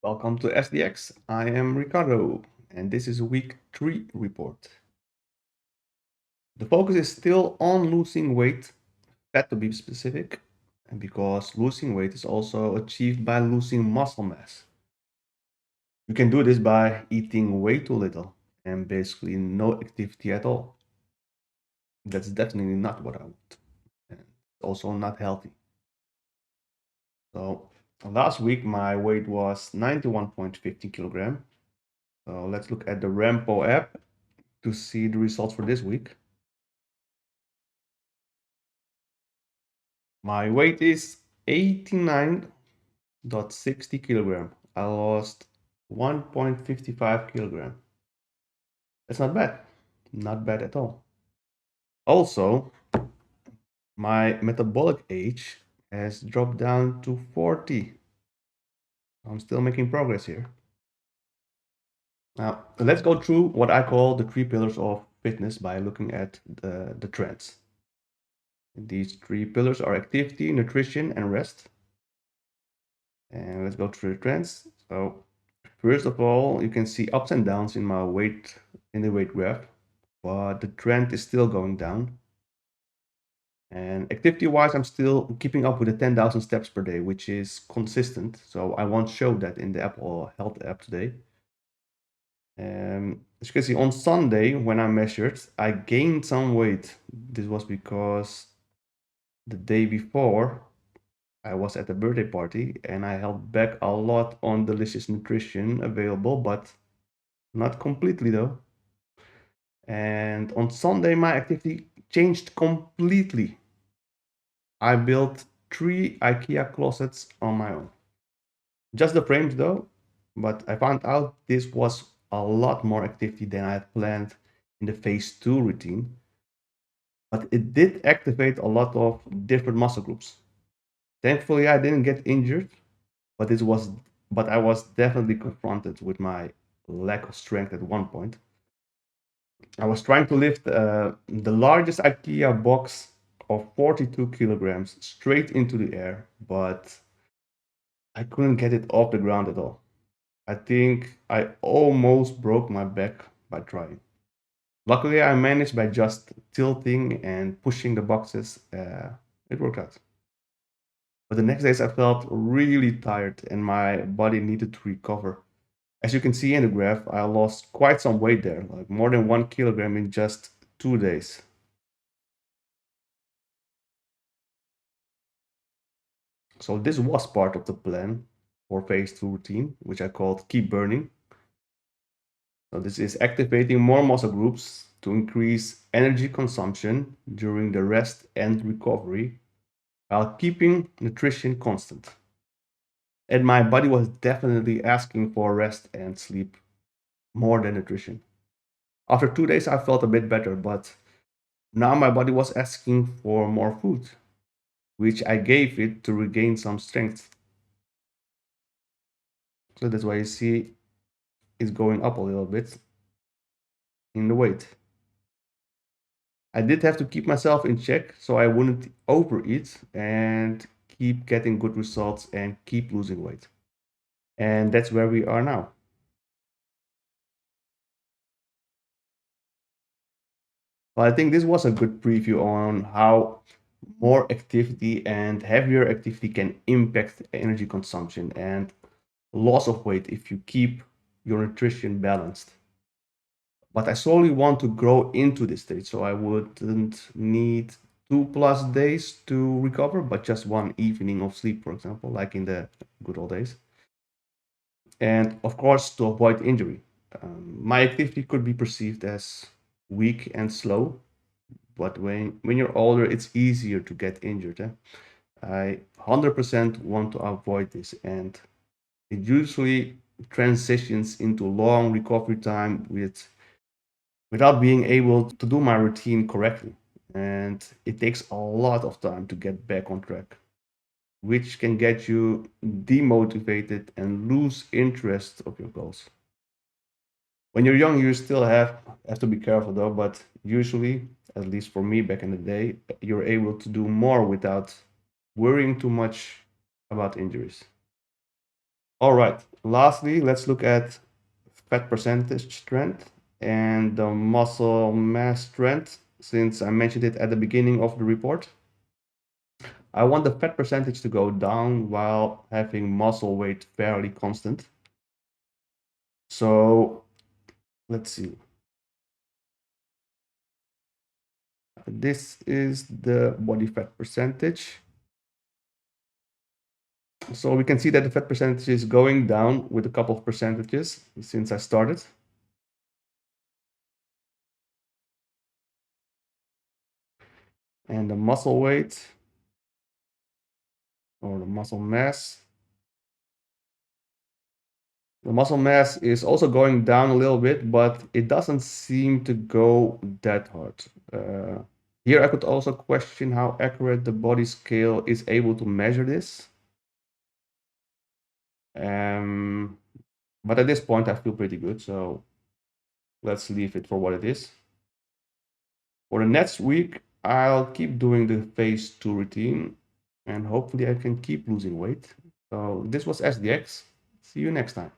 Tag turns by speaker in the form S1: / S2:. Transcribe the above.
S1: Welcome to SDX. I am Ricardo, and this is week 3 report. The focus is still on losing weight, fat to be specific, and because losing weight is also achieved by losing muscle mass. You can do this by eating way too little and basically no activity at all. That's definitely not what I want, and it's also not healthy. So, last week my weight was 91.15 kilogram. So, let's look at the Rampo app to see the results for this week. My weight is 89.60 kilogram. I lost 1.55 kilogram. That's not bad. Not bad at all. Also, my metabolic age has dropped down to 40. I'm still making progress here. Now, let's go through what I call the 3 pillars of fitness by looking at the trends. These 3 pillars are activity, nutrition, and rest. And let's go through the trends. So, first of all, you can see ups and downs in my weight in the weight graph, but the trend is still going down. And activity-wise, I'm still keeping up with the 10,000 steps per day, which is consistent. So I won't show that in the Apple Health app today. As you can see, on Sunday when I measured, I gained some weight. This was because the day before I was at a birthday party and I held back a lot on delicious nutrition available, but not completely though. And on Sunday, my activity changed completely. I built 3 IKEA closets on my own. Just the frames though, but I found out this was a lot more activity than I had planned in the phase 2 routine. But it did activate a lot of different muscle groups. Thankfully, I didn't get injured, but this was but I was definitely confronted with my lack of strength at one point. I was trying to lift the largest IKEA box of 42 kilograms straight into the air, but I couldn't get it off the ground at all. I think I almost broke my back by trying. Luckily, I managed by just tilting and pushing the boxes. It worked out. But the next days, I felt really tired and my body needed to recover. As you can see in the graph, I lost quite some weight there, like more than 1 kilogram in just 2 days. So this was part of the plan for phase 2 routine, which I called keep burning. So this is activating more muscle groups to increase energy consumption during the rest and recovery while keeping nutrition constant. And my body was definitely asking for rest and sleep more than nutrition. After 2 days, I felt a bit better, but now my body was asking for more food, which I gave it to regain some strength. So that's why you see it's going up a little bit in the weight. I did have to keep myself in check so I wouldn't overeat and keep getting good results and keep losing weight. And that's where we are now. Well, I think this was a good preview on how more activity and heavier activity can impact energy consumption and loss of weight if you keep your nutrition balanced. But I solely want to grow into this stage, so I wouldn't need 2+ days to recover, but just one evening of sleep, for example, like in the good old days. And of course, to avoid injury. My activity could be perceived as weak and slow, but when you're older, it's easier to get injured. I 100% want to avoid this, and it usually transitions into long recovery time without being able to do my routine correctly. And it takes a lot of time to get back on track, which can get you demotivated and lose interest of your goals. When you're young, you still have to be careful though, but usually, at least for me back in the day, you're able to do more without worrying too much about injuries. All right, lastly, let's look at fat percentage strength and the muscle mass strength, since I mentioned it at the beginning of the report. I want the fat percentage to go down while having muscle weight fairly constant. So let's see. This is the body fat percentage. So we can see that the fat percentage is going down with a couple of percentages since I started. And the muscle weight or the muscle mass. The muscle mass is also going down a little bit, but it doesn't seem to go that hard. Here I could also question how accurate the body scale is able to measure this. But at this point I feel pretty good, so let's leave it for what it is. For the next week, I'll keep doing the phase 2 routine and hopefully I can keep losing weight. So this was SDX. See you next time.